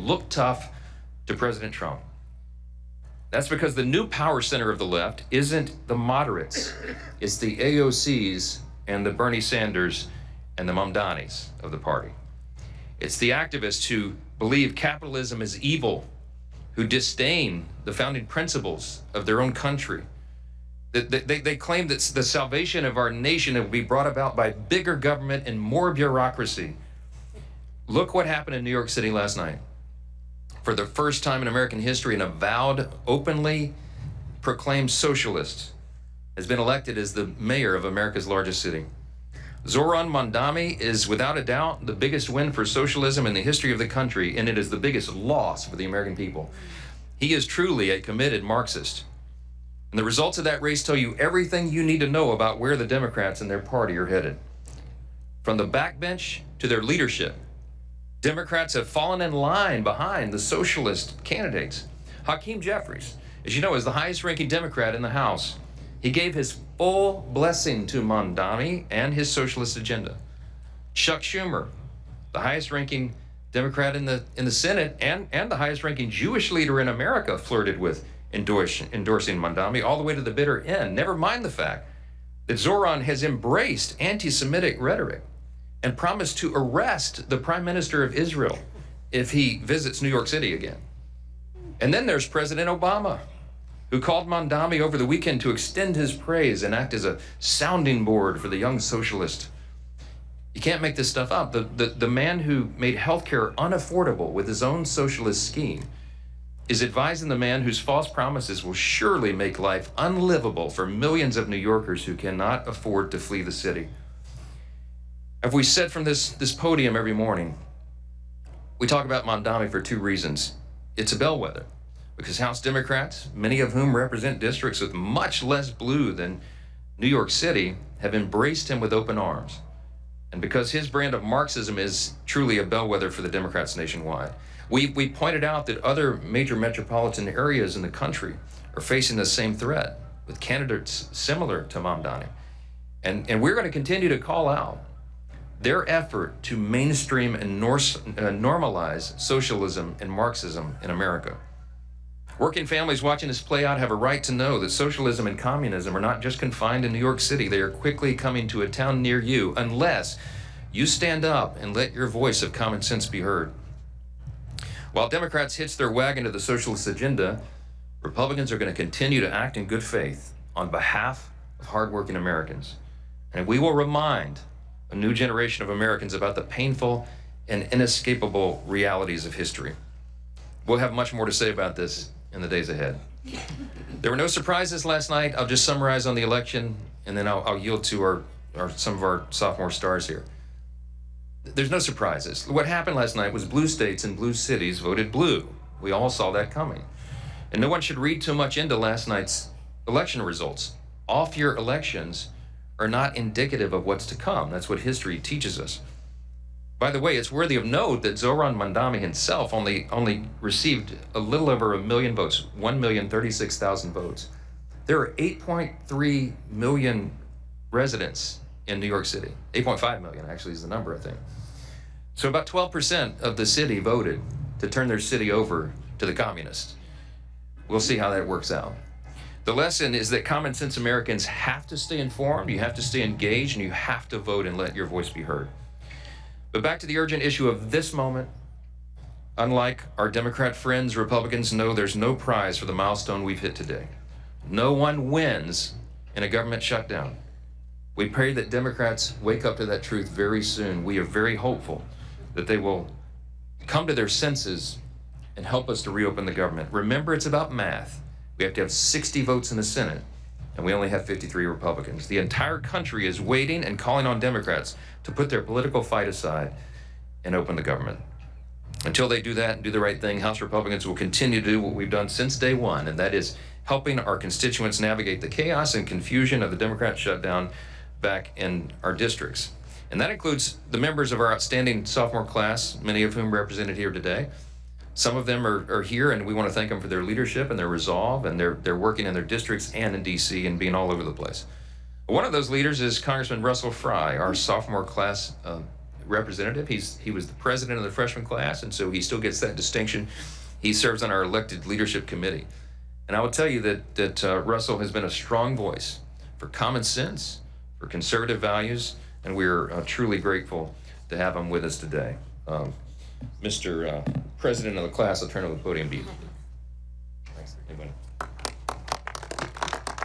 look tough to President Trump. That's because the new power center of the left isn't the moderates. It's the AOCs and the Bernie Sanders and the Mandamis of the party. It's the activists who believe capitalism is evil, who disdain the founding principles of their own country. They claim that the salvation of our nation will be brought about by bigger government and more bureaucracy. Look what happened in New York City last night. For the first time in American history, an avowed, openly proclaimed socialist has been elected as the mayor of America's largest city. Zoran Mandami is without a doubt the biggest win for socialism in the history of the country, and it is the biggest loss for the American people. He is truly a committed Marxist. And the results of that race tell you everything you need to know about where the Democrats and their party are headed. From the backbench to their leadership, Democrats have fallen in line behind the socialist candidates. Hakeem Jeffries, as you know, is the highest-ranking Democrat in the House. He gave his full blessing to Mandami and his socialist agenda. Chuck Schumer, the highest-ranking Democrat in the Senate and the highest-ranking Jewish leader in America, flirted with endorsing Mandami all the way to the bitter end. Never mind the fact that Zoran has embraced anti-Semitic rhetoric and promised to arrest the Prime Minister of Israel if he visits New York City again. And then there's President Obama, who called Mandami over the weekend to extend his praise and act as a sounding board for the young socialist. You can't make this stuff up. The man who made healthcare unaffordable with his own socialist scheme is advising the man whose false promises will surely make life unlivable for millions of New Yorkers who cannot afford to flee the city. As we said from this podium every morning, we talk about Mandami for two reasons. It's a bellwether, because House Democrats, many of whom represent districts with much less blue than New York City, have embraced him with open arms. And because his brand of Marxism is truly a bellwether for the Democrats nationwide. We pointed out that other major metropolitan areas in the country are facing the same threat with candidates similar to Mandami. And we're going to continue to call out their effort to mainstream and normalize socialism and Marxism in America. Working families watching this play out have a right to know that socialism and communism are not just confined in New York City. They are quickly coming to a town near you unless you stand up and let your voice of common sense be heard. While Democrats hitch their wagon to the socialist agenda, Republicans are going to continue to act in good faith on behalf of hardworking Americans. And we will remind a new generation of Americans about the painful and inescapable realities of history. We'll have much more to say about this in the days ahead. There were no surprises last night. I'll just summarize on the election, and then I'll yield to some of our sophomore stars here. There's no surprises. What happened last night was blue states and blue cities voted blue. We all saw that coming. And no one should read too much into last night's election results. Off-year elections are not indicative of what's to come. That's what history teaches us. By the way, it's worthy of note that Zoran Mandami himself only received a little over 1 million votes, 1,036,000 votes. There are 8.3 million residents in New York City. 8.5 million actually is the number, I think. So about 12% of the city voted to turn their city over to the communists. We'll see how that works out. The lesson is that common sense Americans have to stay informed, you have to stay engaged, and you have to vote and let your voice be heard. But back to the urgent issue of this moment. Unlike our Democrat friends, Republicans know there's no prize for the milestone we've hit today. No one wins in a government shutdown. We pray that Democrats wake up to that truth very soon. We are very hopeful that they will come to their senses and help us to reopen the government. Remember, it's about math. We have to have 60 votes in the Senate, and we only have 53 Republicans. The entire country is waiting and calling on Democrats to put their political fight aside and open the government. Until they do that and do the right thing, House Republicans will continue to do what we've done since day one, and that is helping our constituents navigate the chaos and confusion of the Democrat shutdown back in our districts. And that includes the members of our outstanding sophomore class, many of whom represented here today. Some of them are here, and we want to thank them for their leadership and their resolve, and they're working in their districts and in D.C. and being all over the place. One of those leaders is Congressman Russell Fry, our sophomore class representative. He was the president of the freshman class, and so he still gets that distinction. He serves on our elected leadership committee. And I will tell you that Russell has been a strong voice for common sense, for conservative values, and we're truly grateful to have him with us today. Mr. President of the class, I'll turn over the podium to you.